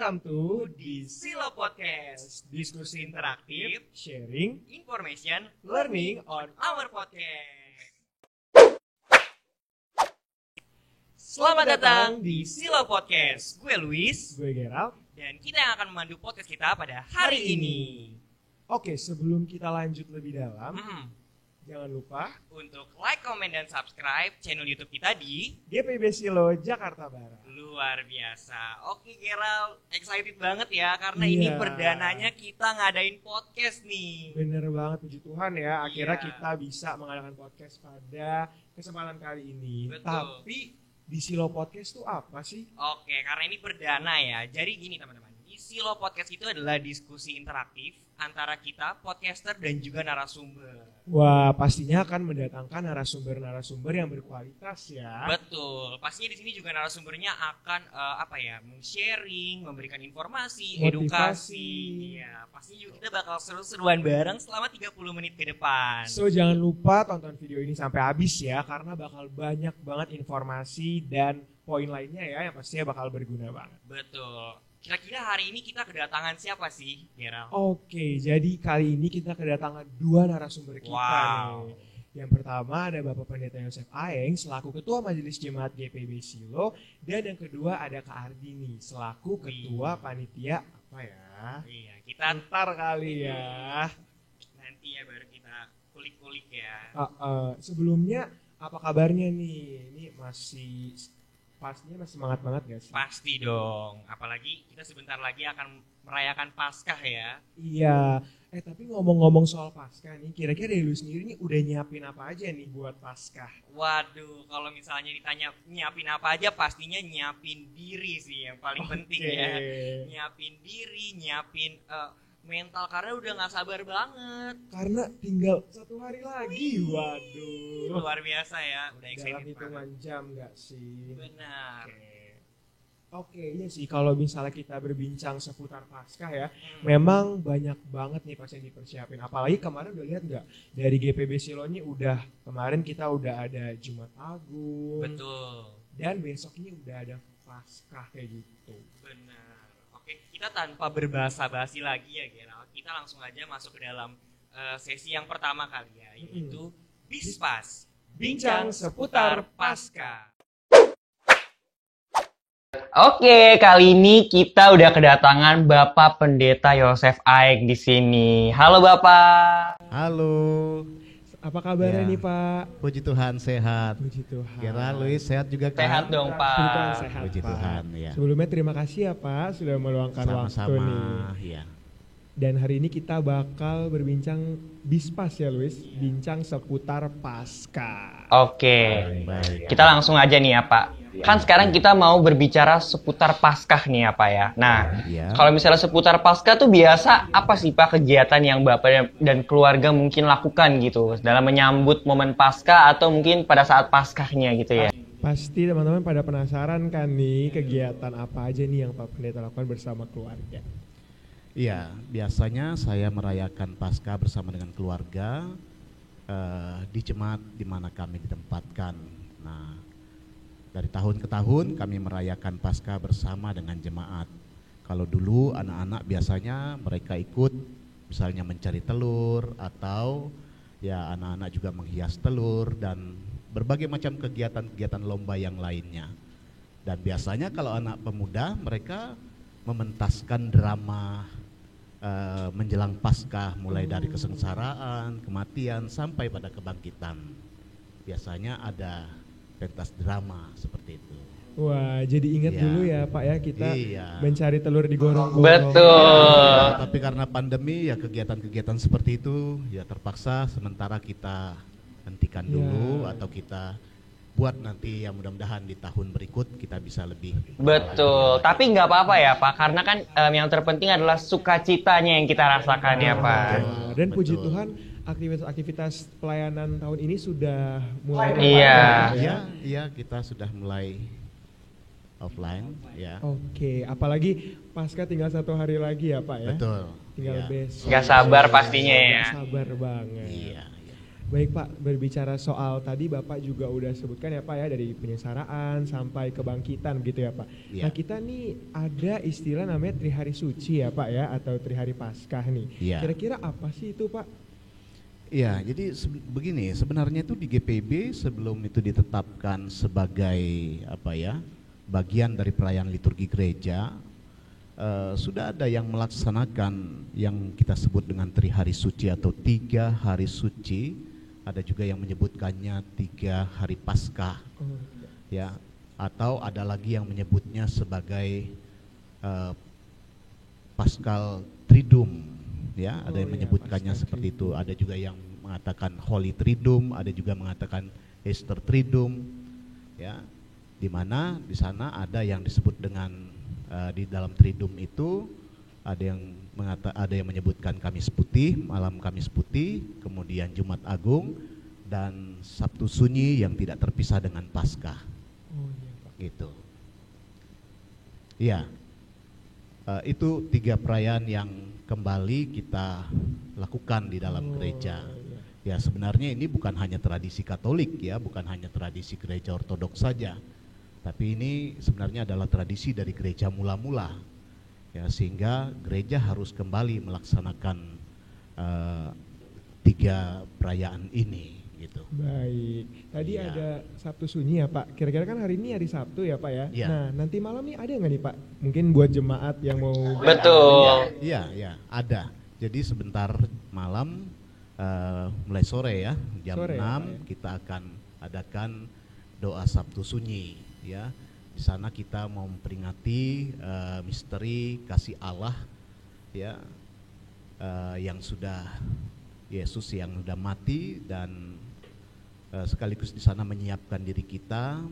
Welcome to di Silo Podcast, diskusi interaktif, sharing, information, learning on our podcast. Selamat datang di Silo Podcast. Gue Luis gue Gerald. dan kita yang akan memandu podcast kita pada hari ini. Oke, sebelum kita lanjut lebih dalam, jangan lupa Untuk like, comment, dan subscribe channel YouTube kita di GPB Silo Jakarta Barat. Luar biasa. Oke Gerald, excited banget ya karena Iya. ini perdananya kita ngadain podcast nih. Bener banget, puji Tuhan ya, akhirnya Iya. kita bisa mengadakan podcast pada kesempatan kali ini. Betul. Tapi di Silo Podcast tuh apa sih? Oke, karena ini perdana ya. Jadi gini teman-teman, di Silo Podcast itu adalah diskusi interaktif antara kita, podcaster, dan juga narasumber. Wah, pastinya akan mendatangkan narasumber-narasumber yang berkualitas ya. Betul, pastinya di sini juga narasumbernya akan sharing, memberikan informasi, Motivasi. edukasi. Ya, pastinya juga kita bakal seru-seruan bareng selama 30 menit ke depan. So jangan lupa tonton video ini sampai habis ya, karena bakal banyak banget informasi dan poin lainnya ya yang pastinya bakal berguna banget. Betul. Kira-kira hari ini kita kedatangan siapa sih, Gerald? Oke, jadi kali ini kita kedatangan dua narasumber kita Wow. nih. Yang pertama ada Bapak Pendeta Yosef Aeng selaku Ketua Majelis Jemaat GPB Silo, dan yang kedua ada Kak Ardini selaku Ketua Panitia apa ya? Iya, kita Ntar kali ya. nanti ya baru kita kulik-kulik ya. Sebelumnya apa kabarnya nih? Ini masih pastinya masih semangat banget gak sih? Pasti dong, apalagi kita sebentar lagi akan merayakan Paskah ya. Iya. Tapi ngomong-ngomong soal Paskah nih, kira-kira dari lu sendiri nih udah nyiapin apa aja nih buat Paskah? Waduh, kalau misalnya ditanya nyiapin apa aja, pastinya nyiapin diri sih yang paling penting ya. Nyiapin diri, nyiapin mental karena udah nggak sabar banget. Karena tinggal 1 hari lagi, waduh. Luar biasa ya, udah Dalam excited hitungan banget. jam gak sih? Benar. Oke, iya sih kalau misalnya kita berbincang seputar Paskah ya, memang banyak banget nih pas yang dipersiapin. Apalagi kemarin udah lihat nggak dari GPB Silo ini kemarin kita udah ada Jumat Agung. Betul. Dan besok ini udah ada Paskah kayak gitu. Benar. Oke, kita tanpa berbasa-basi lagi ya Gerald, kita langsung aja masuk ke dalam sesi yang pertama kali ya, yaitu Bispas, bincang seputar Paskah. Oke, kali ini kita udah kedatangan Bapak Pendeta Yosef Aeng di sini. Halo Bapak. Halo, Apa kabarnya Ya. nih Pak? puji Tuhan sehat. Puji Tuhan. Gerald, Luis sehat juga kan? Sehat dong Puji Tuhan Pak. sehat, Puji Pak. Tuhan, ya. Sebelumnya terima kasih ya Pak sudah meluangkan waktu nih. Sama-sama, ya. Dan hari ini kita bakal berbincang Bispas ya Luis, bincang seputar Paskah. Oke, Baik. kita langsung aja nih ya Pak. Kan sekarang kita mau berbicara seputar Paskah nih ya Pak ya. Nah, Ya. kalau misalnya seputar Paskah tuh biasa apa sih Pak kegiatan yang Bapak dan keluarga mungkin lakukan gitu dalam menyambut momen Paskah atau mungkin pada saat Paskahnya gitu ya? Pasti teman-teman pada penasaran kan nih kegiatan apa aja nih yang Pak Pendeta lakukan bersama keluarga. Iya, biasanya saya merayakan Paskah bersama dengan keluarga di jemaat di mana kami ditempatkan. Nah, dari tahun ke tahun kami merayakan Paskah bersama dengan jemaat. Kalau dulu anak-anak biasanya mereka ikut misalnya mencari telur atau ya anak-anak juga menghias telur dan berbagai macam kegiatan-kegiatan lomba yang lainnya. Dan biasanya kalau anak pemuda mereka mementaskan drama menjelang Paskah mulai dari kesengsaraan, kematian sampai pada kebangkitan. Biasanya ada pentas drama seperti itu. Wah, jadi ingat Iya. dulu ya Pak ya kita Iya. mencari telur di gorong-gorong. Betul. Tapi karena pandemi ya kegiatan-kegiatan seperti itu ya terpaksa sementara kita hentikan dulu atau kita buat nanti yang mudah-mudahan di tahun berikut kita bisa lebih. Betul, tapi nggak apa-apa ya Pak, karena kan yang terpenting adalah sukacitanya yang kita rasakan ya Pak. Wah, dan puji Betul. Tuhan aktivitas pelayanan tahun ini sudah mulai Iya. berjalan, Ya, iya kita sudah mulai offline ya. Oke, apalagi Paskah tinggal 1 hari lagi ya Pak ya. Betul. Tinggal Iya. besok. Nggak sabar pastinya ya. Nggak sabar banget. Iya, iya. Baik Pak, berbicara soal tadi Bapak juga udah sebutkan ya Pak ya, dari penyesaraan sampai kebangkitan gitu ya Pak. Iya. Nah kita nih ada istilah namanya Trihari Suci ya Pak ya, atau Trihari Paskah nih. Iya. Kira-kira apa sih itu Pak? Ya, jadi begini, sebenarnya itu di GPB sebelum itu ditetapkan sebagai bagian dari perayaan liturgi gereja, sudah ada yang melaksanakan yang kita sebut dengan Trihari Suci atau 3 hari suci. Ada juga yang menyebutkannya 3 hari Paskah, ya, atau ada lagi yang menyebutnya sebagai Paschal Triduum. Ya, ada yang menyebutkannya seperti itu. Ada juga yang mengatakan Holy Triduum, ada juga mengatakan Easter Triduum, ya, di mana di sana ada yang disebut dengan di dalam Triduum itu ada yang menyebutkan Kamis Putih, malam Kamis Putih, kemudian Jumat Agung dan Sabtu Sunyi yang tidak terpisah dengan Paskah. Oh iya Pak. Gitu. Iya. Itu 3 perayaan yang kembali kita lakukan di dalam gereja. Iya. Ya, sebenarnya ini bukan hanya tradisi Katolik ya, bukan hanya tradisi gereja Ortodoks saja. Tapi ini sebenarnya adalah tradisi dari gereja mula-mula. Ya, sehingga gereja harus kembali melaksanakan 3 perayaan ini gitu. Baik, tadi Iya. ada Sabtu Sunyi ya Pak. Kira-kira kan hari ini hari Sabtu ya Pak ya. Iya. Nah nanti malam nih ada nggak nih Pak? Mungkin buat jemaat yang mau. Betul. Iya, ada. Jadi sebentar malam mulai sore ya, jam Sore, 6 ya, Pak, ya. kita akan adakan doa Sabtu Sunyi ya. Di sana kita mau memperingati misteri kasih Allah ya, yang sudah Yesus yang sudah mati dan sekaligus di sana menyiapkan diri kita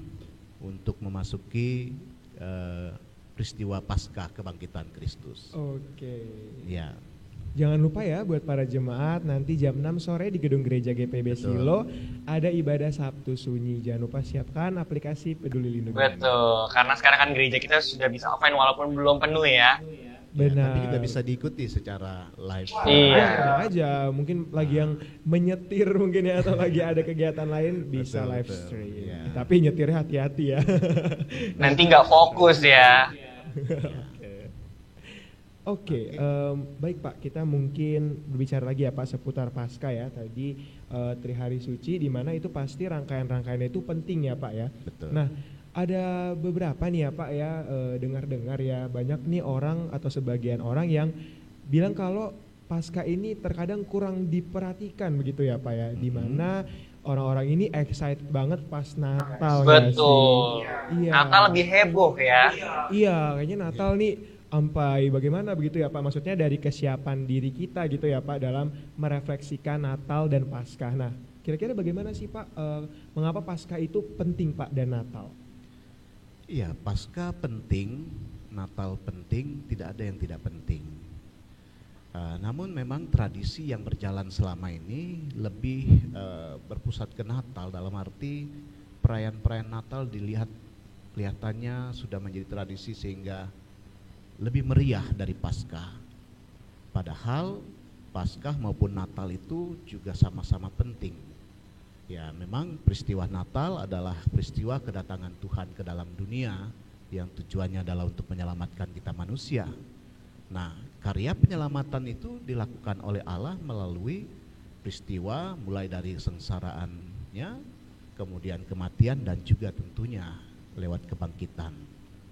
untuk memasuki peristiwa Paskah kebangkitan Kristus. Oke. Ya, Jangan lupa ya buat para jemaat, nanti jam 6 sore di gedung gereja GPB Betul. Silo ada ibadah Sabtu Sunyi. Jangan lupa siapkan aplikasi Peduli Lindungi. Betul, karena sekarang kan gereja kita sudah bisa offline walaupun belum penuh ya. Benar. tapi kita bisa diikuti secara live. Iya. Tenang aja, mungkin lagi yang menyetir mungkin ya, atau lagi ada kegiatan lain bisa Betul, live betul. stream. Iya. Tapi nyetirnya hati-hati ya. Nanti nggak fokus ya. Oke, baik Pak, kita mungkin berbicara lagi ya Pak seputar Paskah ya. Tadi Trihari Suci, di mana itu pasti rangkaian-rangkaiannya itu penting ya Pak ya. Betul. Nah, ada beberapa nih ya Pak ya, dengar-dengar ya, banyak nih orang atau sebagian orang yang bilang kalau Paskah ini terkadang kurang diperhatikan begitu ya Pak ya, di mana orang-orang ini excited banget pas Natal ya sih. Betul. Iya. Natal lebih heboh ya. Iya, kayaknya Natal nih sampai bagaimana begitu ya Pak, maksudnya dari kesiapan diri kita gitu ya Pak dalam merefleksikan Natal dan Paskah. Nah, kira-kira bagaimana sih Pak, mengapa Paskah itu penting Pak dan Natal? Iya, Paskah penting, Natal penting, tidak ada yang tidak penting. Namun memang tradisi yang berjalan selama ini lebih berpusat ke Natal, dalam arti perayaan-perayaan Natal kelihatannya sudah menjadi tradisi sehingga lebih meriah dari Paskah. Padahal Paskah maupun Natal itu juga sama-sama penting. Ya, memang peristiwa Natal adalah peristiwa kedatangan Tuhan ke dalam dunia yang tujuannya adalah untuk menyelamatkan kita manusia. Nah, karya penyelamatan itu dilakukan oleh Allah melalui peristiwa mulai dari sengsaraannya, kemudian kematian dan juga tentunya lewat kebangkitan.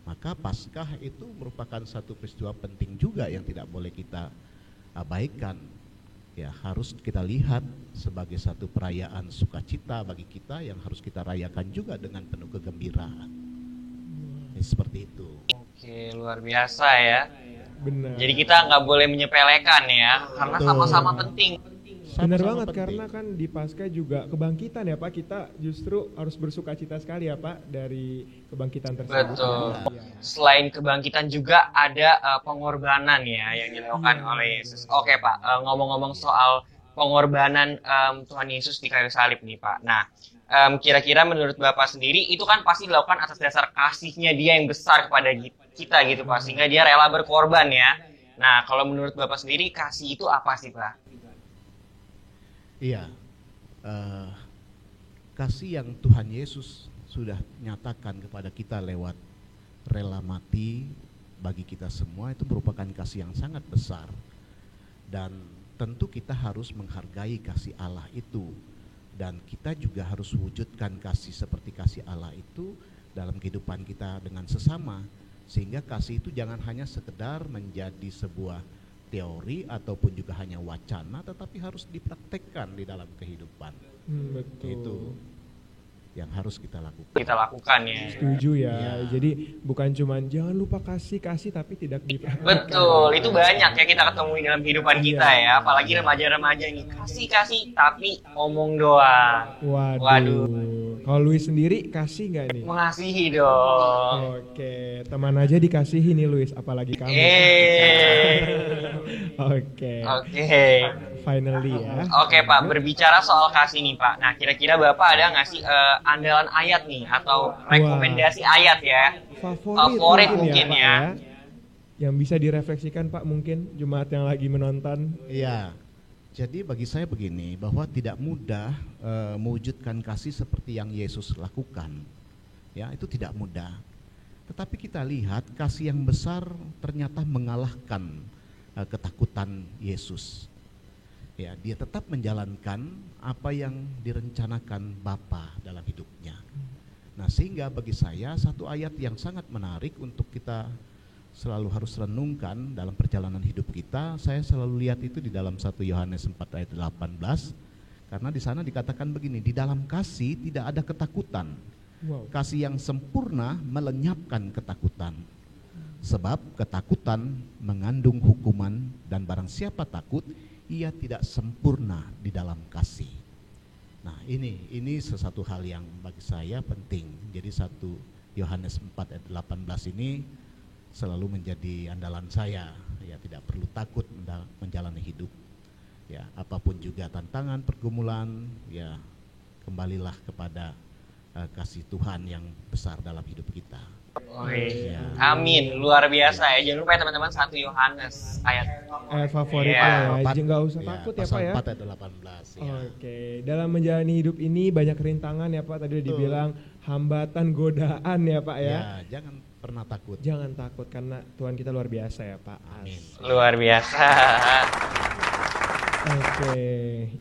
Maka Paskah itu merupakan satu peristiwa penting juga yang tidak boleh kita abaikan. Ya, harus kita lihat sebagai satu perayaan sukacita bagi kita yang harus kita rayakan juga dengan penuh kegembiraan. Seperti itu. Oke, luar biasa ya. Benar. Jadi kita nggak boleh menyepelekan ya, karena Betul. sama-sama penting. Benar Sama-sama banget, penting. karena kan di Paskah juga kebangkitan ya Pak, kita justru harus bersuka cita sekali ya Pak dari kebangkitan tersebut. Betul. Ya. Selain kebangkitan juga ada pengorbanan ya yang dilakukan oleh Yesus. Oke Pak, ngomong-ngomong soal pengorbanan Tuhan Yesus di kayu salib nih Pak. Nah, kira-kira menurut Bapak sendiri itu kan pasti dilakukan atas dasar kasihnya Dia yang besar kepada kita gitu Pak, sehingga Dia rela berkorban ya. Nah, kalau menurut Bapak sendiri kasih itu apa sih Pak? Iya, eh, kasih yang Tuhan Yesus sudah nyatakan kepada kita lewat rela mati bagi kita semua itu merupakan kasih yang sangat besar. Dan tentu kita harus menghargai kasih Allah itu, dan kita juga harus wujudkan kasih seperti kasih Allah itu dalam kehidupan kita dengan sesama, sehingga kasih itu jangan hanya sekedar menjadi sebuah teori ataupun juga hanya wacana, tetapi harus dipraktekkan di dalam kehidupan. Betul. Itu yang harus kita lakukan. Kita lakukan ya. Setuju ya. Iya. Jadi bukan cuman jangan lupa kasih tapi tidak dipraktekkan. Betul, itu banyak ya kita ketemui dalam kehidupan kita Iya. ya, apalagi remaja-remaja ini kasih tapi ngomong doang. Waduh. Kalau Luis sendiri kasih nggak nih? Mengasihi dong. Oke, teman aja dikasihi nih Luis, apalagi kamu. Oke. Oke. Finally ya. Oke Pak, berbicara soal kasih nih Pak. Nah kira-kira Bapak ada nggak sih andalan ayat nih atau rekomendasi ayat ya? Favorit mungkin Pak, ya. Yang bisa direfleksikan Pak mungkin jemaat yang lagi menonton. Iya. Jadi bagi saya begini, bahwa tidak mudah mewujudkan kasih seperti yang Yesus lakukan. Ya, itu tidak mudah. Tetapi kita lihat kasih yang besar ternyata mengalahkan ketakutan Yesus. Ya, dia tetap menjalankan apa yang direncanakan Bapa dalam hidupnya. Nah, sehingga bagi saya satu ayat yang sangat menarik untuk kita selalu harus renungkan dalam perjalanan hidup kita, saya selalu lihat itu di dalam 1 Yohanes 4 ayat 18, karena di sana dikatakan begini, di dalam kasih tidak ada ketakutan. Wow. Kasih yang sempurna melenyapkan ketakutan. Sebab ketakutan mengandung hukuman, dan barang siapa takut, ia tidak sempurna di dalam kasih. Nah, ini sesuatu hal yang bagi saya penting. Jadi 1 Yohanes 4 ayat 18 ini selalu menjadi andalan saya. Ya, tidak perlu takut menjalani hidup. Ya, apapun juga tantangan, pergumulan, ya kembalilah kepada kasih Tuhan yang besar dalam hidup kita. Oke. Ya. Amin, luar biasa ya. Jangan lupa ya teman-teman 1 Yohanes ayat Favorit Iya. ya, nggak usah takut ya Pak pasal ya. 4 ayat 18 ya. Oke, dalam menjalani hidup ini banyak rintangan ya Pak. Tadi udah Betul. dibilang hambatan, godaan ya Pak ya. Ya, jangan pernah takut. Jangan takut karena Tuhan kita luar biasa ya Pak. Amin. luar biasa. Oke,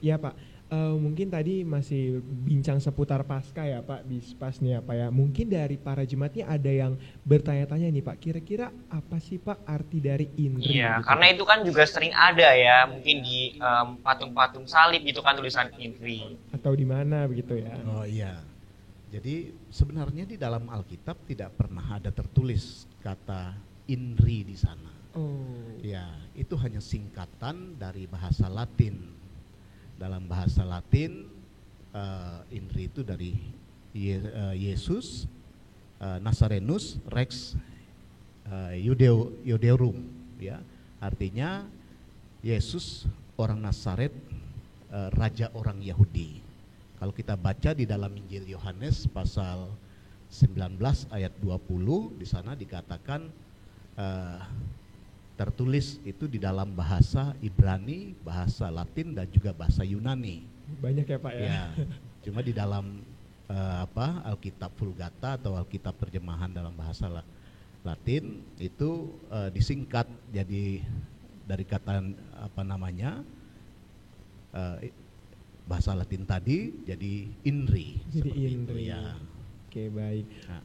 iya Pak. Mungkin tadi masih bincang seputar Paskah ya Pak, Bispas nih ya Pak ya. Mungkin dari para jemaatnya ada yang bertanya-tanya nih Pak, kira-kira apa sih Pak arti dari INRI? Iya, gitu, karena Pak? itu kan juga sering ada ya, mungkin di patung-patung salib gitu kan tulisan INRI. Atau di mana begitu ya? Oh iya. Jadi sebenarnya di dalam Alkitab tidak pernah ada tertulis kata INRI di sana. Oh, Ya, itu hanya singkatan dari bahasa Latin. Dalam bahasa Latin, INRI itu dari Yesus Nazarenus Rex Judeorum, ya. Artinya Yesus orang Nazaret, raja orang Yahudi. Kalau kita baca di dalam Injil Yohanes pasal 19 ayat 20, di sana dikatakan tertulis itu di dalam bahasa Ibrani, bahasa Latin, dan juga bahasa Yunani. banyak ya Pak ya? Ya, cuma di dalam Alkitab Vulgata atau Alkitab terjemahan dalam bahasa Latin itu disingkat jadi dari kata bahasa Latin tadi jadi INRI. Jadi seperti itu, INRI. ya. Oke, baik. Nah,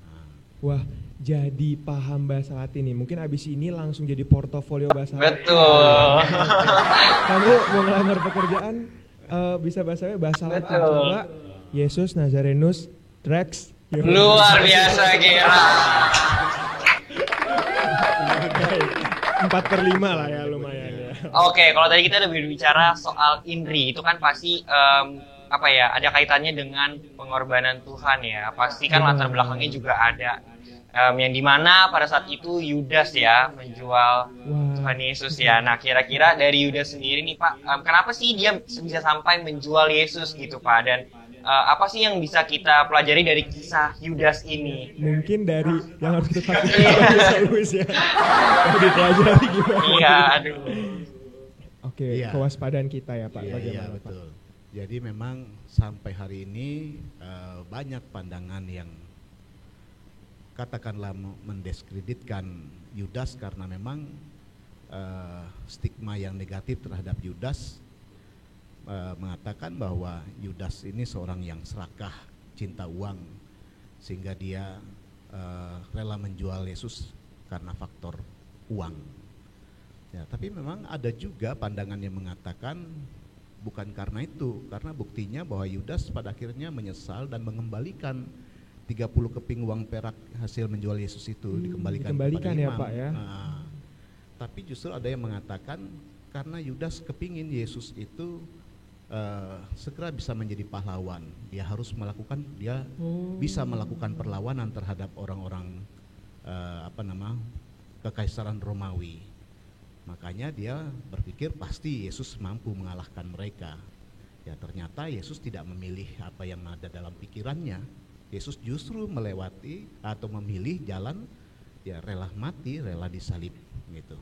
Wah, jadi paham bahasa Latin nih. Mungkin abis ini langsung jadi portofolio bahasa Latin. Betul. Kamu mau ngelamar pekerjaan bisa bahasa Latin. Betul. Coba Yesus Nazarenus Rex. Luar biasa kira. 4/5 lah ya, lumayan ya. Oke, kalau tadi kita udah berbicara soal INRI, itu kan pasti ada kaitannya dengan pengorbanan Tuhan ya. Pasti kan latar belakangnya juga ada yang dimana pada saat itu Yudas ya menjual Tuhan Yesus ya. Nah, kira-kira dari Yudas sendiri nih Pak, kenapa sih dia bisa sampai menjual Yesus gitu Pak? Dan apa sih yang bisa kita pelajari dari kisah Yudas ini? Mungkin dari yang harus kita takutkan Luis ya. Kalau dipelajari gimana? Iya, aduh. Oke, Iya. kewaspadaan kita ya Pak. Iya, Bagaimana Pak? betul. Jadi memang sampai hari ini banyak pandangan yang katakanlah mendiskreditkan Yudas karena memang stigma yang negatif terhadap Yudas mengatakan bahwa Yudas ini seorang yang serakah, cinta uang, sehingga dia rela menjual Yesus karena faktor uang. Ya, tapi memang ada juga pandangan yang mengatakan bukan karena itu, karena buktinya bahwa Yudas pada akhirnya menyesal dan mengembalikan 30 keping uang perak hasil menjual Yesus itu dikembalikan kepada ya imam. Pak ya. Nah, tapi justru ada yang mengatakan karena Yudas kepingin Yesus itu segera bisa menjadi pahlawan, dia harus melakukan, bisa melakukan perlawanan terhadap orang-orang kekaisaran Romawi. Makanya dia berpikir pasti Yesus mampu mengalahkan mereka. Ya ternyata Yesus tidak memilih apa yang ada dalam pikirannya. Yesus justru melewati atau memilih jalan ya rela mati, rela disalib gitu.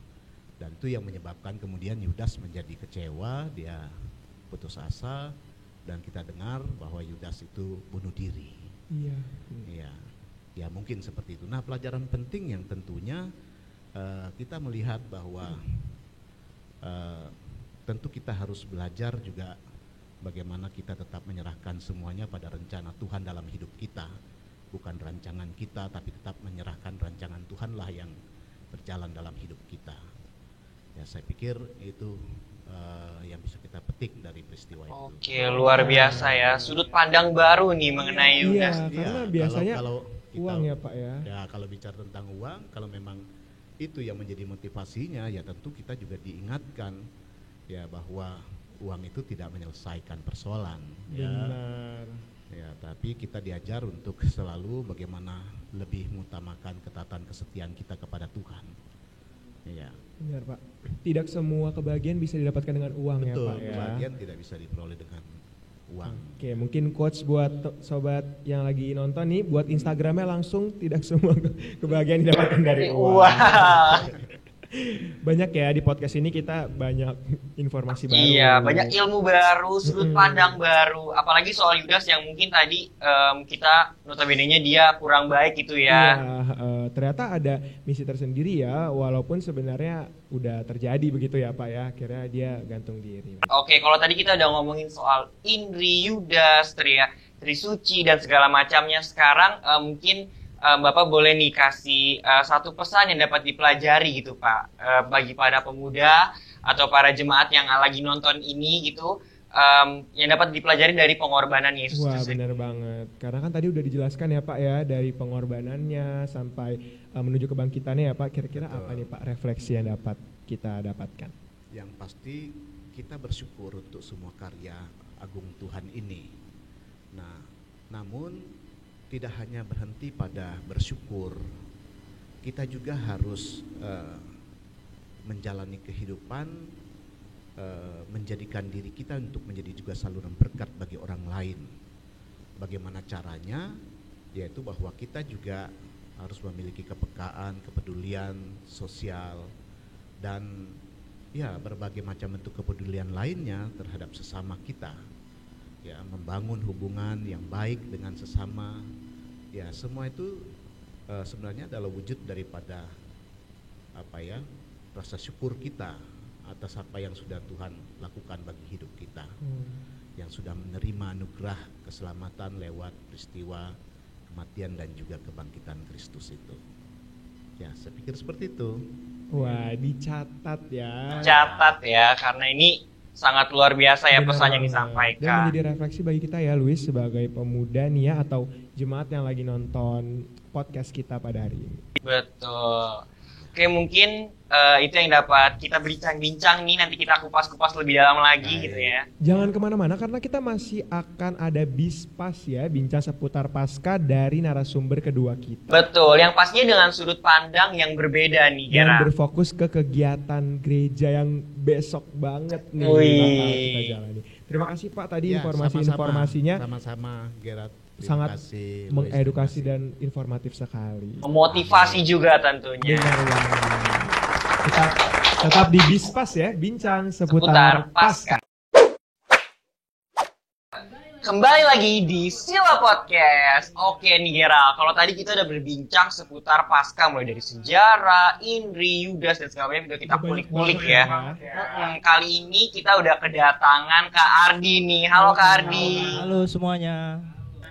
Dan itu yang menyebabkan kemudian Yudas menjadi kecewa, dia putus asa, dan kita dengar bahwa Yudas itu bunuh diri. Iya. Ya, ya mungkin seperti itu. Nah, pelajaran penting yang tentunya kita melihat bahwa tentu kita harus belajar juga bagaimana kita tetap menyerahkan semuanya pada rencana Tuhan dalam hidup kita, bukan rancangan kita, tapi tetap menyerahkan rancangan Tuhanlah yang berjalan dalam hidup kita. Ya, saya pikir itu yang bisa kita petik dari peristiwa itu. Oke, luar biasa ya, sudut pandang baru nih mengenai Yudas. Iya, karena biasanya kalau kita, uang ya Pak ya. Ya, kalau bicara tentang uang, kalau memang itu yang menjadi motivasinya, ya tentu kita juga diingatkan ya bahwa uang itu tidak menyelesaikan persoalan. Benar. Ya, tapi kita diajar untuk selalu bagaimana lebih mengutamakan ketaatan kesetiaan kita kepada Tuhan. Ya. Benar Pak. Tidak semua kebahagiaan bisa didapatkan dengan uang. Betul, ya Pak ya. kebahagiaan tidak bisa diperoleh dengan uang. Oke, mungkin quotes buat sobat yang lagi nonton nih, buat Instagramnya langsung tidak semua kebahagiaan didapatkan dari uang. Wah. Banyak ya di podcast ini kita banyak informasi baru. Iya, banyak ilmu baru, sudut pandang baru. Apalagi soal Yudas yang mungkin tadi kita notabene-nya dia kurang baik gitu ya. Iya, ternyata ada misi tersendiri ya, walaupun sebenarnya udah terjadi begitu ya Pak ya, akhirnya dia gantung diri. Oke, kalau tadi kita udah ngomongin soal Indri, Yudas, Trisuci dan segala macamnya, sekarang mungkin Bapak boleh nih kasih satu pesan yang dapat dipelajari gitu Pak, bagi para pemuda atau para jemaat yang lagi nonton ini gitu, yang dapat dipelajari dari pengorbanan Yesus. Wah benar banget, karena kan tadi udah dijelaskan ya Pak ya, dari pengorbanannya sampai menuju kebangkitannya ya Pak. Kira-kira apa nih Pak refleksi yang dapat kita dapatkan? Yang pasti kita bersyukur untuk semua karya agung Tuhan ini. Nah, namun tidak hanya berhenti pada bersyukur, kita juga harus menjalani kehidupan, menjadikan diri kita untuk menjadi juga saluran berkat bagi orang lain. Bagaimana caranya? Yaitu bahwa kita juga harus memiliki kepekaan, kepedulian sosial, dan ya berbagai macam bentuk kepedulian lainnya terhadap sesama kita. Ya, membangun hubungan yang baik dengan sesama, ya semua itu sebenarnya adalah wujud daripada rasa syukur kita atas apa yang sudah Tuhan lakukan bagi hidup kita, yang sudah menerima anugerah keselamatan lewat peristiwa kematian dan juga kebangkitan Kristus itu. Ya, saya pikir seperti itu. Wah, dicatat ya. Catat ya, karena ini sangat luar biasa ya Benar pesan yang banget. disampaikan. Dan menjadi refleksi bagi kita ya Luis sebagai pemuda nih ya, atau jemaat yang lagi nonton podcast kita pada hari ini. Betul. Oke, mungkin itu yang dapat kita bincang-bincang nih, nanti kita kupas-kupas lebih dalam lagi gitu ya. Jangan kemana-mana karena kita masih akan ada Bispas ya, bincang seputar Paskah dari narasumber kedua kita. Betul, yang pastinya dengan sudut pandang yang berbeda nih, Yang Gera. berfokus ke kegiatan gereja yang besok banget nih Wih. bakal kita jalani. Terima kasih Pak tadi Ya, informasi-informasinya sama-sama Gerard. Terima sangat kasih, Luis, mengedukasi terima kasih. dan informatif sekali. Memotivasi juga tentunya. Benar banget. Kita tetap di Bispas ya, bincang Seputar seputar Paskah. Paskah. Kembali lagi di Sila Podcast. Oke nih Gera, kalau tadi kita udah berbincang seputar Paskah mulai dari sejarah, Indri, Yudas dan segala macam udah kita kulik-kulik ya. Kali ini kita udah kedatangan Kak Ardi nih. Halo Kak Ardi. Halo semuanya.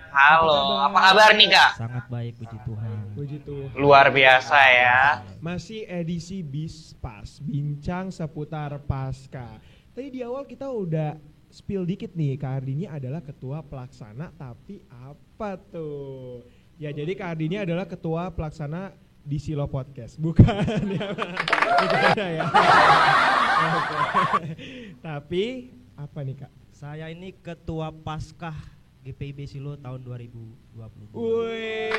Halo, apa kabar nih Kak? Sangat baik, puji Tuhan. Puji Tuhan. Luar biasa ya. Masih edisi Bispas, bincang seputar Paskah. Tadi di awal kita udah spill dikit nih, Kak Ardi ini adalah ketua pelaksana, tapi apa tuh? Ya jadi Kak Ardi ini adalah ketua pelaksana di Silo Podcast, bukan ya? Bukan ya. Oke. Tapi apa nih Kak? Saya ini ketua Paskah GPIB Silo tahun 2022. Wih.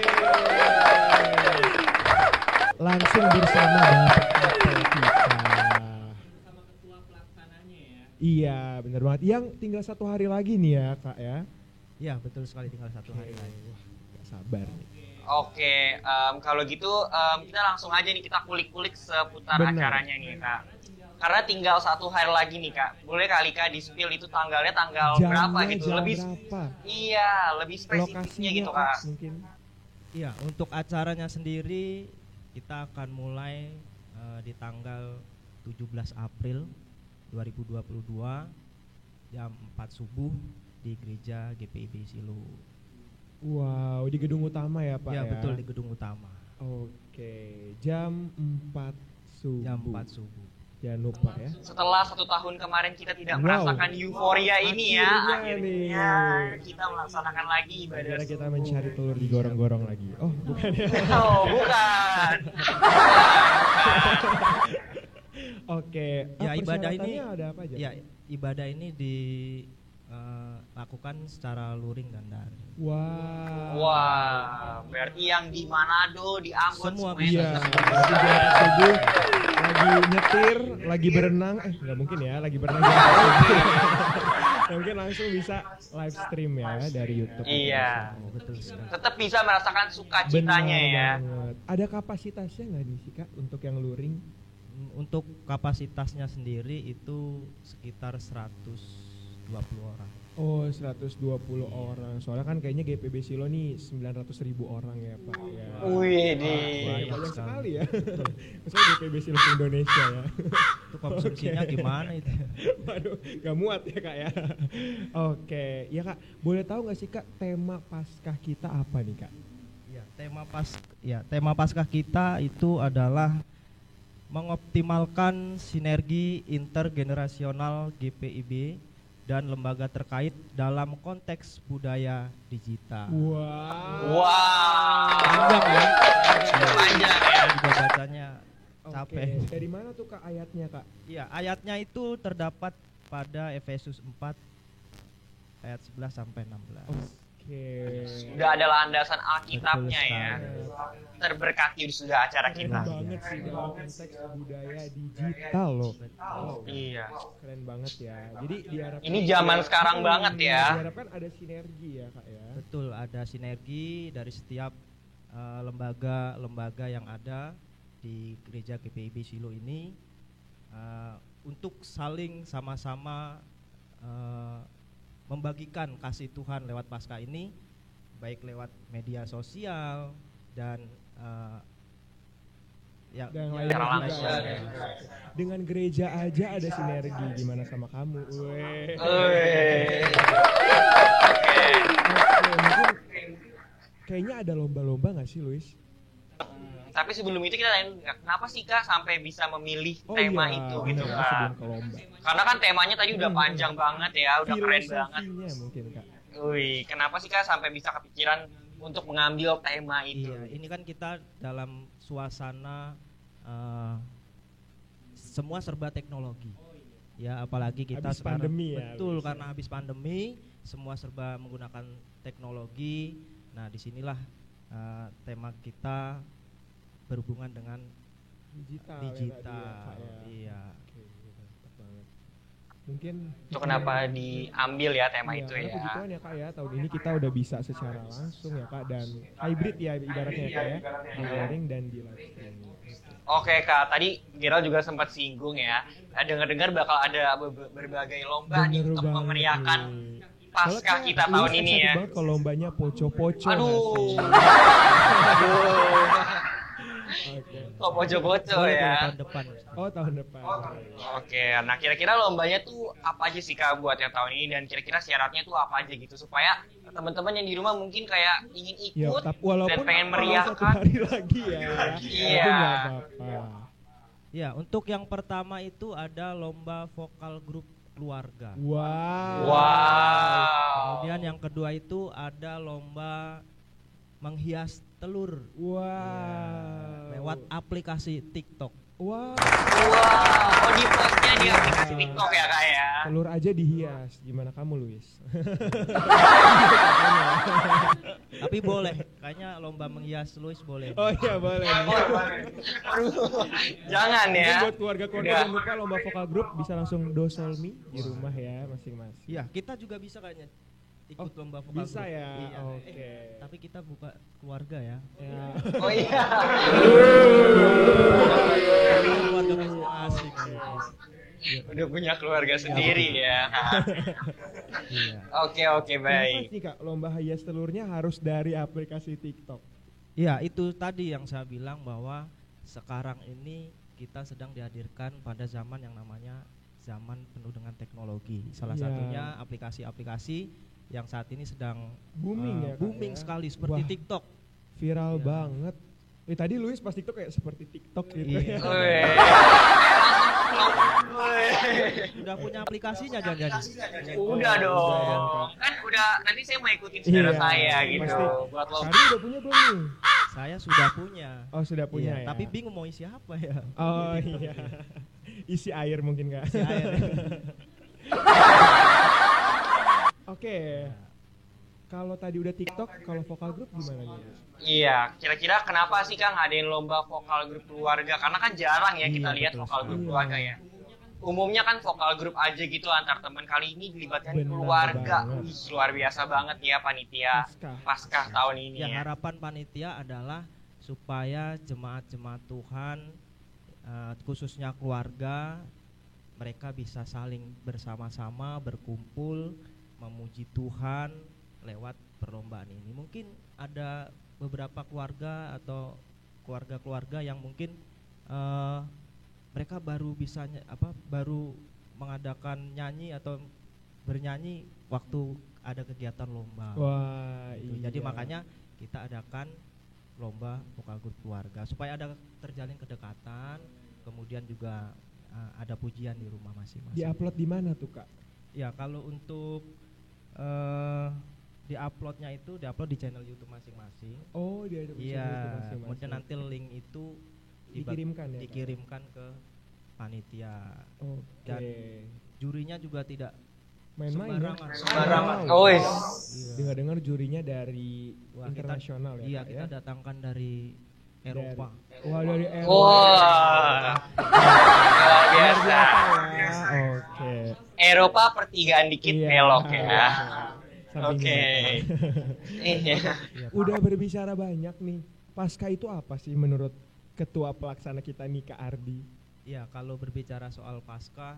Langsung bersama Bapak kita. Iya, benar banget. Yang tinggal 1 hari lagi nih ya, Kak ya. Iya, betul sekali, tinggal 1 hari lagi. Wah, gak sabar nih. Oke, kalau gitu kita langsung aja nih kita kulik-kulik seputar Benar. acaranya nih Kak. Karena tinggal 1 hari lagi nih Kak. Boleh kali Kak di spill itu tanggalnya tanggal berapa gitu? Jam Lebih berapa? Iya, lebih spesifiknya Lokasinya gitu Kak. mungkin. Iya, untuk acaranya sendiri kita akan mulai di tanggal 17 April 2022 jam 4 subuh di gereja GPIB Silo. Wow, di gedung utama ya Pak ya? Ya, betul, di gedung utama. Oke, jam 4 subuh. Jam 4 subuh. Jangan lupa ya. Setelah 1 tahun kemarin kita tidak Wow. merasakan euforia ini ya, Akhirnya akhirnya kita melaksanakan lagi ibadah Akhirnya kita subuh. mencari telur di gorong-gorong lagi. Oh, bukan ya. Oh, bukan. Oke. Ya, ibadah ini persyaratannya ada apa aja? Ya, ibadah ini dilakukan secara luring dan daring. Wah. Wah, berarti yang di Manado, di Ambon Semua semuanya Iya, bisa. berarti jam subuh lagi nyetir, lagi berenang, nggak mungkin ya, lagi berenang. Ya, mungkin langsung bisa live stream ya dari YouTube. Iya. Betul sekali. tetap bisa merasakan Benar sukacitanya ya. banget. Ada kapasitasnya nggak nih sih Kak untuk yang luring? Untuk kapasitasnya sendiri itu sekitar 120 orang. Oh, 120 orang. Soalnya kan kayaknya GPB Silo nih 900.000 orang ya Pak ya. Wih, Banyak Banyak sekali ya. Maksudnya GPB Silo Indonesia ya. Itu konsumsinya gimana itu? Waduh, gak muat ya Kak ya. Oke, ya Kak, boleh tahu nggak sih Kak tema Paskah kita apa nih Kak? Tema Paskah kita itu adalah mengoptimalkan sinergi intergenerasional GPIB dan lembaga terkait dalam konteks budaya digital. Wow. Wow. Panjang ya. Panjang ya. Juga bacanya Oke, capek. dari mana tuh Kak ayatnya Kak? Iya, ayatnya itu terdapat pada Efesus 4 ayat 11 sampai 16. Oke. Sudah ada landasan Alkitabnya Betul ya. sekali. Terberkati sudah acara Keren kita. banget sih dalam konteks budaya digital loh. Iya. Keren banget ya. Jadi diharapkan Ini zaman sekarang banget ya. Diharapkan ada sinergi ya Kak ya. Betul, ada sinergi dari setiap lembaga-lembaga yang ada di gereja GPIB Silo ini untuk saling sama-sama membagikan kasih Tuhan lewat Paskah ini, baik lewat media sosial dan Dan ya, lainnya secara juga langsung. ya. Dengan gereja aja ada sinergi, gimana sama kamu? Weh. Wih. Oke, mungkin kayaknya ada lomba-lomba nggak sih Luis? Tapi sebelum itu kita tanya, kenapa sih Kak sampai bisa memilih tema itu gitu bener, Kak? sebelum ke lomba. Karena kan temanya tadi udah panjang banget ya, udah keren banget. Filosofinya mungkin Kak. Wih, kenapa sih Kak sampai bisa kepikiran untuk mengambil tema itu? Iya, ini kan kita dalam suasana semua serba teknologi. Ya, apalagi kita Habis sekarang pandemi ya, betul karena habis pandemi semua serba menggunakan teknologi. Nah, disinilah tema kita berhubungan dengan Digital. digital. Ya, Kak, ya. Iya. Oke, mantap banget. Mungkin Itu kenapa diambil ya tema iya, itu karena ya? puji Tuhan ya Kak ya, tahun ini kita udah bisa secara langsung ya Kak, dan hybrid ya ibaratnya ya Kak ya, di daring dan di live streaming. Oke Kak, tadi Gerald juga sempat singgung ya. Dengar-dengar bakal ada berbagai lomba nih Bener untuk banget memeriahkan nih. pasca kita tahun ini ya. Banget kalau lombanya poco-poco. Aduh. Oke. Kok poco-poco Boleh ya. tahun depan. Oh, tahun depan. Oke, nah kira-kira lombanya tuh apa aja sih Kak buat yang tahun ini dan kira-kira syaratnya tuh apa aja gitu supaya teman-teman yang di rumah mungkin kayak ingin Ya, ikut tapi walaupun dan pengen satu meriahkan. hari lagi ya. Iya. Tapi nggak apa-apa. Ya, untuk yang pertama itu ada lomba vokal grup keluarga. Wow. Wow. Kemudian yang kedua itu ada lomba menghias telur Wow. lewat aplikasi TikTok. Wow. Wow, oh di postnya di aplikasi TikTok ya Kak ya. Telur aja dihias. Gimana kamu, Luis? Tapi boleh, kayaknya lomba menghias Luis boleh. Oh iya, boleh. Aduh, jangan Mungkin ya. buat keluarga-keluarga Udah. yang lupa lomba vokal grup bisa langsung dosolmi di rumah ya masing-masing. Iya, kita juga bisa kayaknya ikut lomba vokal Bisa grup. ya. Iya. Oke. Tapi kita buka keluarga ya. Ya. Oh iya. Keluarga masing-masing. Udah punya keluarga sendiri ya. Iya. Oke, Kenapa baik. sih Kak lomba hias telurnya harus dari aplikasi TikTok? Iya, itu tadi yang saya bilang bahwa sekarang ini kita sedang dihadirkan pada zaman yang namanya zaman penuh dengan teknologi. Salah Iya. satunya aplikasi-aplikasi yang saat ini sedang Booming ya, Kak, booming ya? sekali seperti Wah. TikTok. Viral Iya. banget. Tadi Luis pas TikTok kayak seperti TikTok gitu Iya. ya. Wih. Udah punya aplikasinya jangan-jangan. Udah dong. Kan udah nanti saya mau ikutin saudara Iya, saya gitu pasti. buat lo. Kari udah punya belum nih? Saya sudah punya. Oh sudah punya Iya, ya. tapi bingung mau isi apa ya. Oh iya. Isi air mungkin Kak. Isi air. Oke. Kalau tadi udah TikTok, kalau vokal grup gimana nih? Iya, kira-kira kenapa sih Kang ngadain lomba vokal grup keluarga? Karena kan jarang ya kita Iya, lihat betul vokal grup sekali. keluarga ya. Umumnya kan vokal grup aja gitu antar teman. Kali ini dilibatkan Benar keluarga. banget. Wih, luar biasa banget ya panitia Paskah tahun ini Yang ya. harapan panitia adalah supaya jemaat-jemaat Tuhan khususnya keluarga mereka bisa saling bersama-sama berkumpul memuji Tuhan lewat perlombaan ini. Mungkin ada beberapa keluarga atau keluarga-keluarga yang mungkin mereka baru bisa baru mengadakan nyanyi atau bernyanyi waktu ada kegiatan lomba. Wah, Gitu. iya. Jadi makanya kita adakan lomba vokal grup keluarga supaya ada terjalin kedekatan, kemudian juga ada pujian di rumah masing-masing. Di-upload di mana tuh Kak? Ya, kalau untuk di-uploadnya itu di-upload di channel YouTube masing-masing. Oh, dia ada Iya, masing-masing. kemudian nanti link itu Dikirimkan ya, Kak? dikirimkan ke panitia. Oke. Dan jurinya juga tidak Main-main ya? Sembarangan. Wow. Oh, Iya. Dengar-dengar jurinya dari Wah, internasional iya, ya Kak kita ya? datangkan dari Eropa. Wah, dari Eropa. Wah. Luar biasa. Ya, oke. Eropa pertigaan dikit Iya. belok ya. Samping Oke. belakang. Iya. Iya, Udah berbicara banyak nih. Pasca itu apa sih menurut ketua pelaksana kita nih Kak Ardi? Ya, kalau berbicara soal Paskah,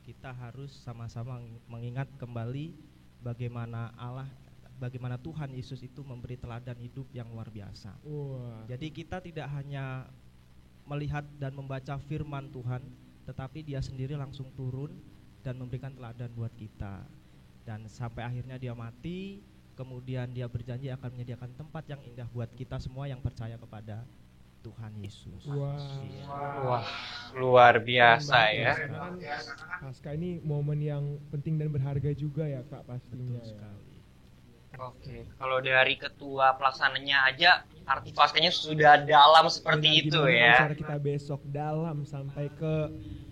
kita harus sama-sama mengingat kembali bagaimana Tuhan Yesus itu memberi teladan hidup yang luar biasa. Wah. Jadi kita tidak hanya melihat dan membaca firman Tuhan, tetapi dia sendiri langsung turun dan memberikan teladan buat kita. Dan sampai akhirnya dia mati, kemudian dia berjanji akan menyediakan tempat yang indah buat kita semua yang percaya kepada Tuhan Yesus. Wah. Iya. Wah, luar biasa ya. Karena kan Pasca ini momen yang penting dan berharga juga ya Kak pastinya. Betul Ya. sekali. Oke, kalau dari ketua pelaksananya aja arti paskanya sudah dalam seperti Benar, itu gimana ya. Cara kita besok dalam sampai ke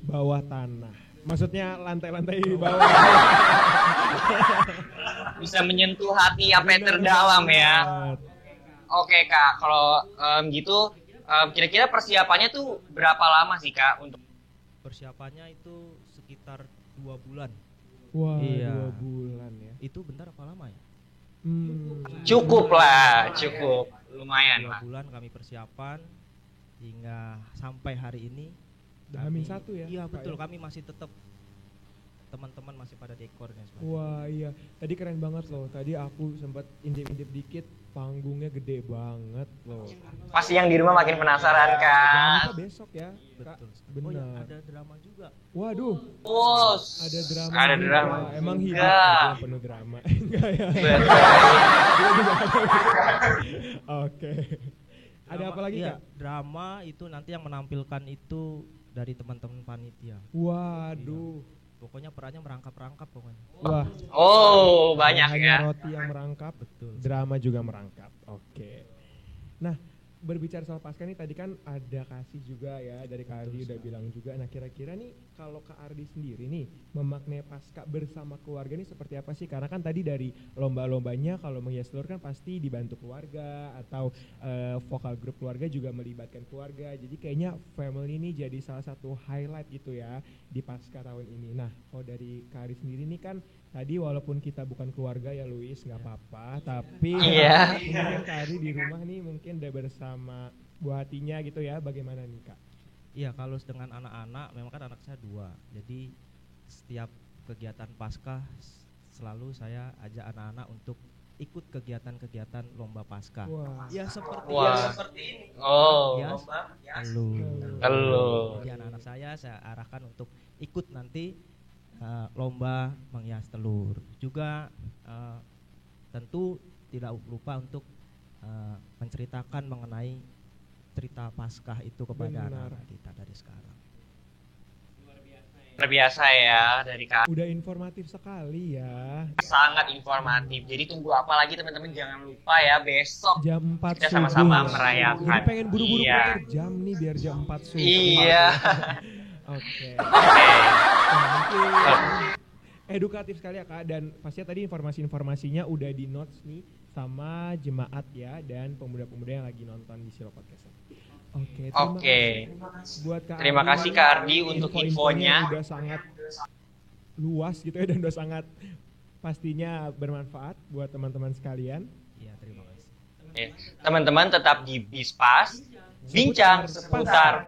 bawah tanah. Maksudnya lantai-lantai di bawah. Bisa menyentuh hati apa yang terdalam ya. banget. Oke Kak, kalau gitu kira-kira persiapannya tuh berapa lama sih Kak untuk Persiapannya itu sekitar 2 bulan. Wah, Iya. 2 bulan ya. Itu bentar apa lama ya? cukup lah, cukup lumayan 2 lah. bulan kami persiapan hingga sampai hari ini. Udah H-1 ya, Iya Kak, betul, ya? kami masih tetap teman-teman masih pada dekor dan sebagainya. Wah iya, tadi keren banget loh. Tadi aku sempat intip-intip dikit, panggungnya gede banget loh. Pasti yang di rumah makin penasaran Jangan kan. lupa besok ya, Kak. Betul. Oh ya, Benar. ada drama juga. Waduh, Bos. ada drama. Ada juga. drama. Emang hidup Enggak. aja yang penuh drama. Enggak ya. Oke. Ada apa lagi, Iya, Kak? drama itu nanti yang menampilkan itu dari teman-teman panitia. Waduh. Pokoknya perannya merangkap-rangkap pokoknya. Wah, Oh, banyak hanya ya. roti yang merangkap, Betul. drama juga merangkap. Oke. Nah, berbicara soal Pasca nih tadi kan ada kasih juga ya dari Kak Ardi udah bilang juga. Nah, kira-kira nih kalau Kak Ardi sendiri nih memaknai Pasca bersama keluarga nih seperti apa sih? Karena kan tadi dari lomba-lombanya kalau menghias telur kan pasti dibantu keluarga atau vokal grup keluarga juga melibatkan keluarga. Jadi kayaknya family ini jadi salah satu highlight gitu ya di Pasca tahun ini. Nah, kalau dari Kak Ardi sendiri nih kan tadi walaupun kita bukan keluarga ya Luis nggak apa-apa, tapi Iya. mungkin Kak Ardi di rumah nih mungkin udah bersama buah hatinya gitu ya, bagaimana nih Kak? Iya, kalau dengan anak-anak, memang kan anak saya 2. Jadi setiap kegiatan Paskah selalu saya ajak anak-anak untuk ikut kegiatan-kegiatan lomba Paskah. Wah, Ya seperti Wah. Oh. ya, Halo. Halo. Jadi anak-anak saya arahkan untuk ikut nanti lomba menghias telur. Juga tentu tidak lupa untuk menceritakan mengenai cerita Paskah itu kepada Benar. anak-anak kita dari sekarang. Luar biasa ya dari Kak. Udah informatif sekali ya. Sangat informatif. Jadi tunggu apa lagi teman-teman, jangan lupa ya besok. Jam 4 Kita subuh. sama-sama merayakan. Jadi pengen buru-buru Iya. keluar jam nih biar jam 4 subuh. Iya. Oke. Oke. Nah, mungkin edukatif sekali ya Kak, dan pastinya tadi informasi-informasinya udah di notes nih sama jemaat ya dan pemuda-pemuda yang lagi nonton di Silo Podcast. Oke, terima Oke. kasih buat Kak Terima Ardi. kasih Kak Ardi untuk infonya. Udah sangat luas gitu ya dan udah sangat pastinya bermanfaat buat teman-teman sekalian. Iya, terima kasih. Teman-teman tetap di Bispas, bincang seputar.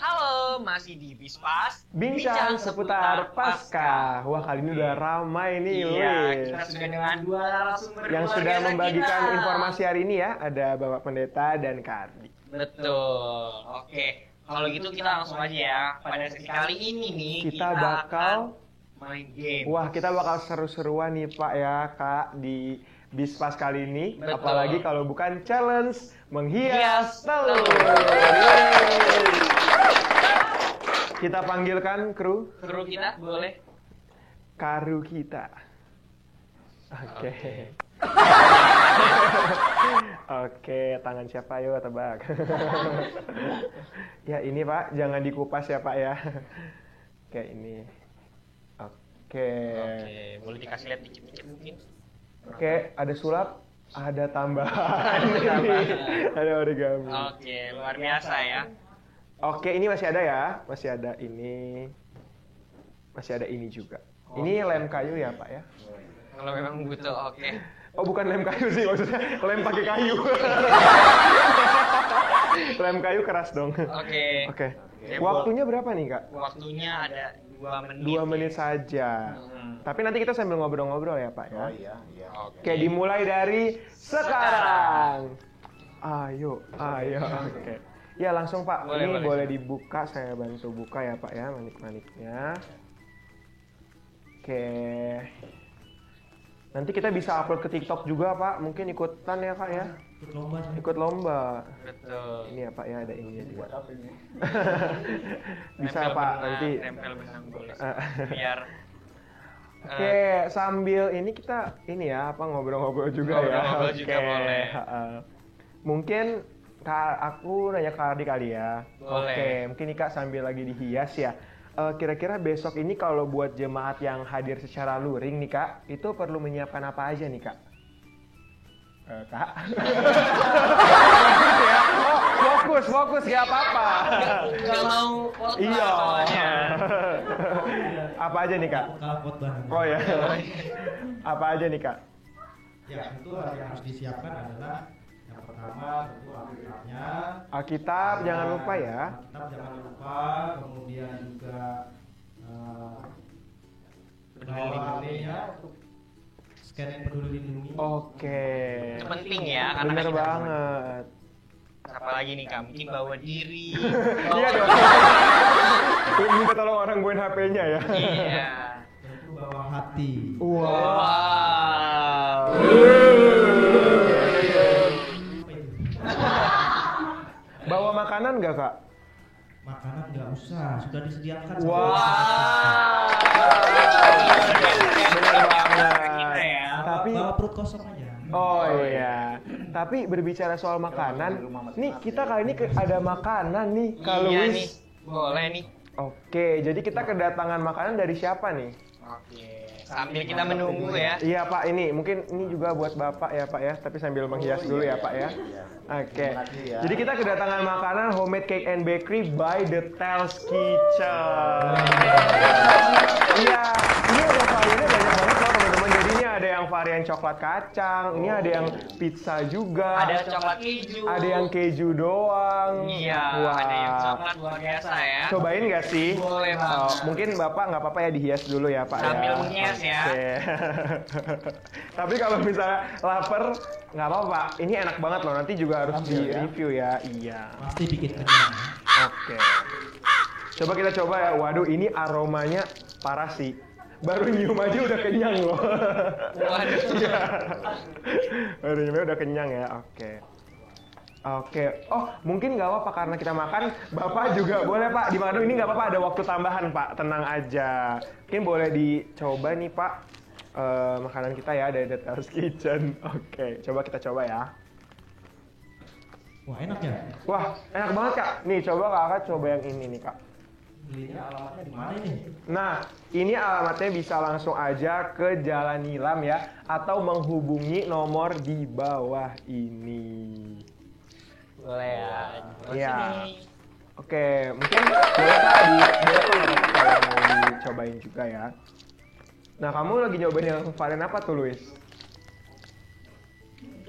Halo, masih di Bispas, Bincang seputar Paskah. Wah, kali ini udah ramai nih, Iya, Luis. kita sudah dengan 2 narasumber Yang luar sudah biasa membagikan kita. informasi hari ini ya, ada Bapak Pendeta dan Kak Ardi. Betul. Oke, kalau gitu kita langsung aja ya. Pada sesi kali ini nih Kita bakal akan main game. Wah, kita bakal seru-seruan nih Pak ya, Kak, di Bispas kali ini. Betul. Apalagi kalau bukan challenge menghias Hias telur. telur. Yeay. Kita panggilkan kru Kru kita boleh. karu kita. Oke. Oke, tangan siapa yuk tebak. Ya ini Pak, jangan dikupas ya Pak ya. Oke ini. Oke. Oke, boleh dikasih lihat dikit-dikit mungkin. Oke, ada sulap, ada tambahan. Ada tambahan. Ada origami. Oke, luar biasa ya. Oke, ini masih ada ya, masih ada ini, masih ada ini juga. Ini lem kayu ya Pak ya? Kalau memang butuh, oke. Oh bukan lem kayu sih maksudnya, lem pakai kayu. Lem kayu keras dong. Oke. Oke. Waktunya berapa nih Kak? Waktunya ada 2 menit. 2 menit saja. Tapi nanti kita sambil ngobrol-ngobrol ya Pak ya. Oh iya, iya. Oke, dimulai dari sekarang. Ayo. Oke. Ya langsung Pak, Boleh, ini boleh. boleh dibuka, saya bantu buka ya Pak ya, manik-maniknya. Oke. Nanti kita bisa upload ke TikTok juga Pak, mungkin ikutan ya Kak ya. Ikut lomba. Ikut lomba. Betul. Ini ya Pak ya, ada ininya juga. Bisa Nempel Pak, benang, nanti. nempel benang boleh. Biar Oke, sambil ini kita ini ya apa ngobrol-ngobrol juga ya. Ngobrol-ngobrol juga Oke, boleh. Mungkin aku nanya Kak Ardi kali ya. Boleh. Oke, mungkin nih Kak sambil lagi dihias ya. Kira-kira besok ini kalau buat jemaat yang hadir secara luring nih Kak, itu perlu menyiapkan apa aja nih Kak? Kak? Fokus ya? Oh, fokus, gak apa-apa. nggak mau foto Iya. soalnya. Apa aja nih Kak? Kapot banget. Oh ya. Apa aja nih Kak? Ya, itu yang harus disiapkan adalah yang Yang pertama tentu Alkitabnya. Alkitab jangan lupa ya. Alkitab jangan lupa, kemudian juga Peduli HP-nya untuk scan peduli lindungi. Oke. Itu penting ya, karena Bener kan kita banget. apa lagi nih Kak, mungkin bawa diri. Iya dong. Minta tolong orang buain HP-nya ya. Iya. Tentu bawa hati. Wow. Bawa makanan nggak kak? Makanan nggak usah, sudah disediakan. Wah. Bener banget. Kita ya. Tapi Bawa perut kosong aja. oh iya. Tapi berbicara soal makanan, nih kita kali ini ada makanan nih Kak Iya Luis. nih, boleh nih. Oke, jadi kita kedatangan makanan dari siapa nih? Oke, sambil kita menunggu ya. Iya Pak, ini mungkin ini juga buat Bapak ya Pak ya, tapi sambil menghias dulu ya Pak ya. Oke, jadi kita kedatangan makanan homemade cake and bakery by The Tales Kitchen. Iya, ini ada variannya banyak banget loh teman-teman. Jadi ini ada yang varian coklat kacang, ini ada yang pizza juga. Ada coklat keju. Ada yang keju doang. Iya, Wah. ada yang coklat luar biasa ya. Cobain nggak sih? Boleh banget. Oh, mungkin Bapak nggak apa-apa ya dihias dulu ya Pak Sambil ya. menghias ya. Oke. Tapi kalau misalnya lapar nggak apa-apa. Ini enak banget loh. Nanti juga harus di-review ya. Iya. Pasti bikin kenyang. Oke. Coba kita coba ya. Waduh, ini aromanya parah sih. Baru nyium aja udah kenyang loh. Waduh. Iya. Baru nyium aja udah kenyang ya. Oke. Oke. Oh, mungkin nggak apa-apa karena kita makan. Bapak juga boleh Pak. Dimakan ini nggak apa-apa. Ada waktu tambahan Pak. Tenang aja. Mungkin boleh dicoba nih Pak. Makanan kita ya dari The Tales Kitchen. Oke. Coba kita coba ya. Wah, enak ya? Wah, enak banget Kak. Nih, coba Kakak coba yang ini nih Kak. Belinya alamatnya di mana ini? Nah, ini alamatnya bisa langsung aja ke Jalan Nilam ya, atau menghubungi nomor di bawah ini. Boleh ya. Iya. Sini. Oke, mungkin boleh Kak kalau mau dicobain juga ya. Nah, kamu lagi nyobain yang varian apa tuh, Luis?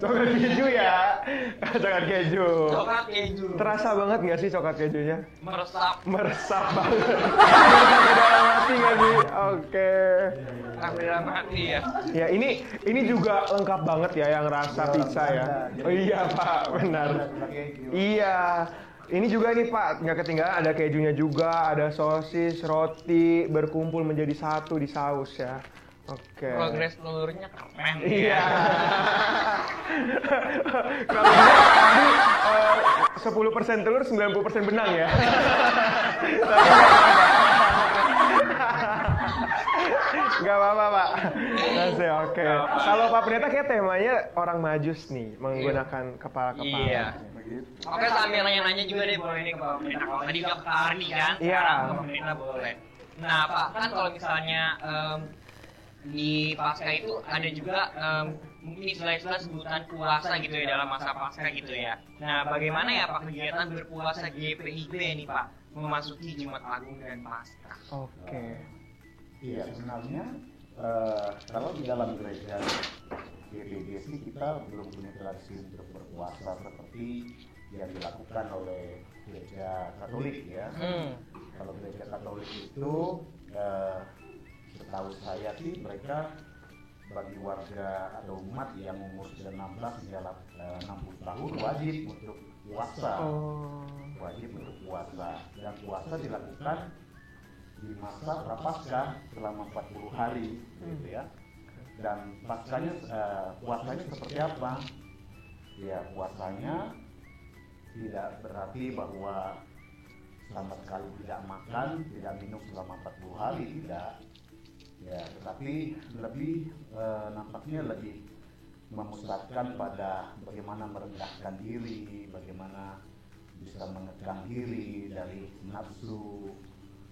Coklat keju ya? Coklat keju. Coklat keju. Terasa banget nggak sih coklat kejunya? Meresap. Meresap banget. Sampai dalam hati nggak sih? Oke. Sampai dalam hati ya. Ya ini juga lengkap banget ya yang rasa pizza ya. Oh iya Pak, benar. Iya. Ini juga nih Pak, nggak ketinggalan ada kejunya juga, ada sosis, roti berkumpul menjadi satu di saus ya. Oke. Progres telurnya keren. Iya. Ya. Kalau tadi 10% telur, 90% benang ya. Tapi nggak apa-apa Pak. Masih oke. Kalau Pak Pendeta kayak temanya orang majus nih, menggunakan kepala-kepala. Iya. Oke, sambil nanya-nanya juga deh boleh nih ke Pak Pendeta. Kalau tadi udah ke Kak Arni kan, Iya. sekarang ke Pak Pendeta boleh. Nah Pak, kan kalau misalnya di Pasca itu ada juga mungkin istilah-istilah sebutan puasa gitu ya dalam masa Pasca gitu ya. Nah, bagaimana ya Pak kegiatan berpuasa GPIB nih Pak memasuki Jumat Agung dan Pasca? Oke. Iya, sebenarnya kalau di dalam gereja GPG sih kita belum punya tradisi untuk berpuasa seperti yang dilakukan oleh gereja Katolik ya. Kalau gereja Katolik itu setahu saya sih mereka bagi warga atau umat yang umur sudah 16 hingga 60 tahun wajib untuk puasa. Wajib untuk puasa, dan puasa dilakukan di masa prapaskah selama 40 hari gitu ya. Dan paskanya puasanya seperti apa? Ya, puasanya tidak berarti bahwa sama sekali tidak makan, tidak minum selama 40 hari, tidak. Ya, tetapi lebih nampaknya lebih memusatkan pada bagaimana merendahkan diri, bagaimana bisa mengekang diri dari nafsu,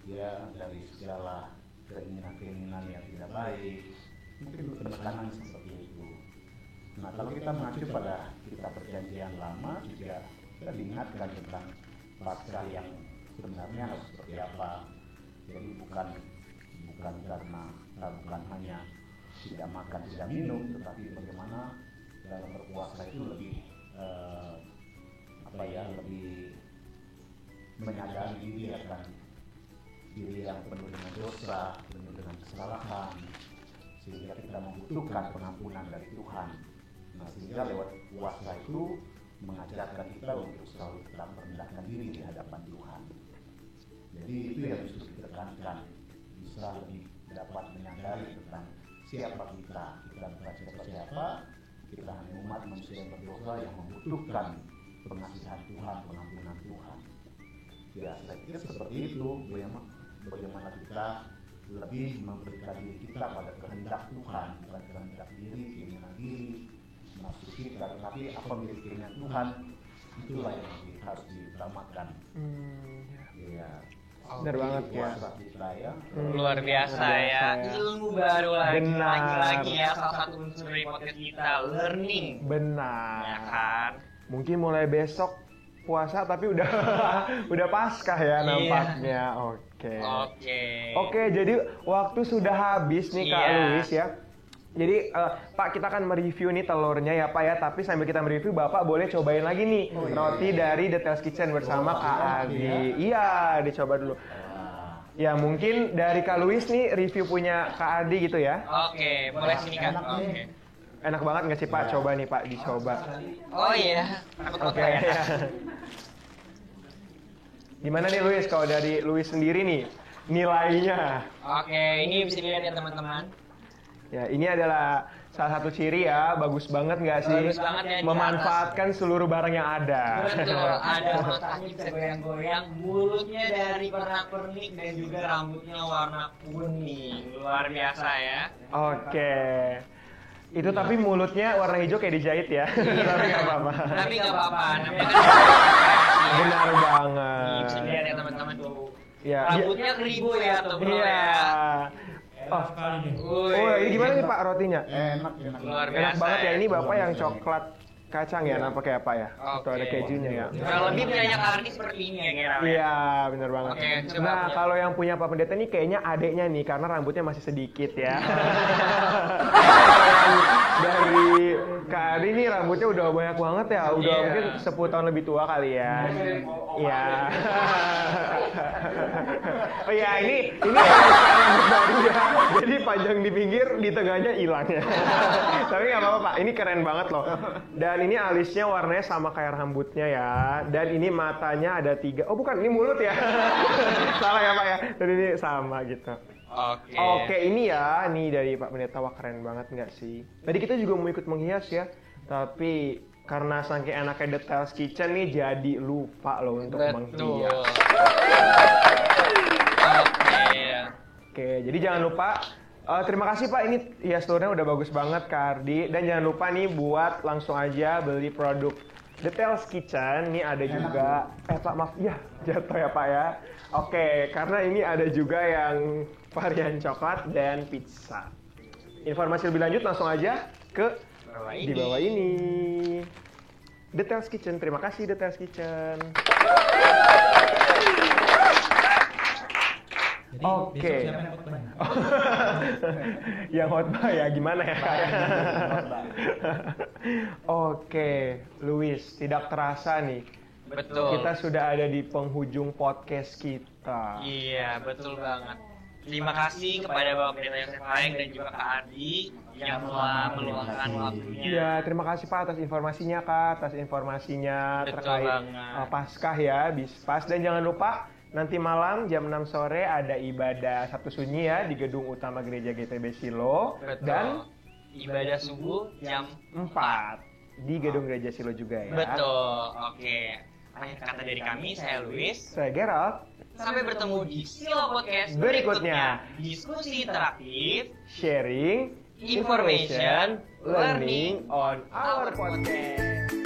ya, dari segala keinginan-keinginan yang tidak baik. Mungkin penekanan seperti itu. Nah, kalau kita mengacu pada kitab Perjanjian Lama juga kita diingatkan tentang Paskah yang sebenarnya harus seperti apa. Jadi bukan karena bukan hanya tidak makan tidak minum, tetapi bagaimana dalam berpuasa itu lebih lebih menyadari diri akan diri yang penuh dengan dosa, penuh dengan kesalahan, sehingga kita membutuhkan pengampunan dari Tuhan. Nah, sehingga lewat puasa itu mengajarkan kita untuk selalu tetap merendahkan diri di hadapan Tuhan. Jadi itu yang harus ditekankan, bisa lebih dapat menyadari tentang siapa kita bukan siapa-siapa, kita hanya umat manusia yang berdosa yang membutuhkan pengasihan Tuhan, pengampunan Tuhan. Ya, saya pikir seperti itu, bagaimana kita lebih memberikan diri kita pada kehendak Tuhan, bukan kehendak diri, keinginan diri, nafsu kita, tetapi apa milik keinginan Tuhan, itulah yang harus diutamakan. Ya. Benar banget ya. Kita, ya. Luar biasa ya. Ilmu baru lagi ya, salah satu unsur dari podcast kita, learning. Benar. Ya kan? Mungkin mulai besok puasa tapi udah Paskah ya nampaknya. Oke, jadi waktu sudah habis nih Kak Luis ya. Jadi Pak, kita akan mereview nih telurnya ya Pak ya. Tapi sambil kita mereview, Bapak boleh cobain lagi nih roti dari The Tales Kitchen bersama Kak Adi. Iya, dicoba dulu. Ya mungkin dari Kak Luis nih review punya Kak Adi gitu ya. Oke, boleh sini kan. Oke. Enak banget nggak sih Pak? Coba nih Pak, dicoba. Oh iya. Oke. Ya. Gimana nih Luis? Kalau dari Luis sendiri nih nilainya? Oke, ini bisa dilihat ya teman-teman. Ya, ini adalah salah satu ciri ya, bagus banget nggak sih? Bagus banget ya, memanfaatkan seluruh barang yang ada. Betul, ada matanya bisa goyang-goyang, mulutnya dari pernak-pernik dan juga rambutnya warna kuning. Luar biasa ya. Oke. Itu tapi mulutnya warna hijau kayak dijahit ya. Tapi nggak apa-apa. Tapi nggak apa-apa, namanya kan benar banget. Nih, bisa dilihat ya teman-teman tuh. Ya, rambutnya keribu ya tuh bro iya. ya. Oh, ini gimana nih Pak rotinya? Enak. Luar biasa. Enak banget ya. Ini Bapak yang coklat kacang ya, nampaknya apa ya? Atau ada kejunya ya? Kurang lebih punya Kak Ardi seperti ini ya kira-kira. Iya, benar banget. Oke, coba nah, punya. kalau yang punya Pak Pendeta nih kayaknya adeknya nih, karena rambutnya masih sedikit ya. Dari Kak Adi nih rambutnya udah banyak banget ya, udah mungkin 10 tahun lebih tua kali ya. Iya. Oh ya, ini rambut baru ya. Jadi panjang di pinggir, di tengahnya hilang ya. Tapi nggak apa-apa Pak, ini keren banget loh. Dan ini alisnya warnanya sama kayak rambutnya ya. Dan ini matanya ada 3. Oh bukan, ini mulut ya. Salah ya Pak ya. Dan ini sama gitu. Oke, ini ya. Ini dari Pak Pendeta, wah keren banget nggak sih? Tadi kita juga mau ikut menghias ya. Tapi karena saking enaknya The Tales Kitchen nih, jadi lupa loh untuk menghias. Oke, jadi jangan lupa. Terima kasih Pak, ini hias telurnya udah bagus banget Kak Ardi. Dan jangan lupa nih buat langsung aja beli produk The Tales Kitchen. Ini ada juga, Pak maaf, ya jatuh ya Pak ya. Oke, karena ini ada juga yang varian coklat dan pizza. Informasi lebih lanjut langsung aja ke di bawah ini. The Tales Kitchen, terima kasih The Tales Kitchen. Jadi Oke. besok siapa yang khotbah? Yang khotbah ya gimana ya? Oke, Luis, tidak terasa nih. Betul. Kita sudah ada di penghujung podcast kita. Iya, betul banget. Terima kasih kepada Bapak Pendeta Yosef Haeng dan juga Kak Ardi yang telah meluangkan waktunya. Iya, terima kasih Pak atas informasinya Kak, Betul terkait banget. Paskah ya, Bispas. Dan jangan lupa nanti malam jam 6 sore ada ibadah Sabtu Sunyi ya di gedung utama Gereja GTB Silo. Betul. Dan ibadah subuh jam 4 di gedung Gereja Silo juga ya. Betul. Oke. Akhir kata dari kami, saya Luis. Saya Gerald. Sampai bertemu di Silo Podcast Berikutnya. Diskusi interaktif, Sharing, information, learning on our podcast.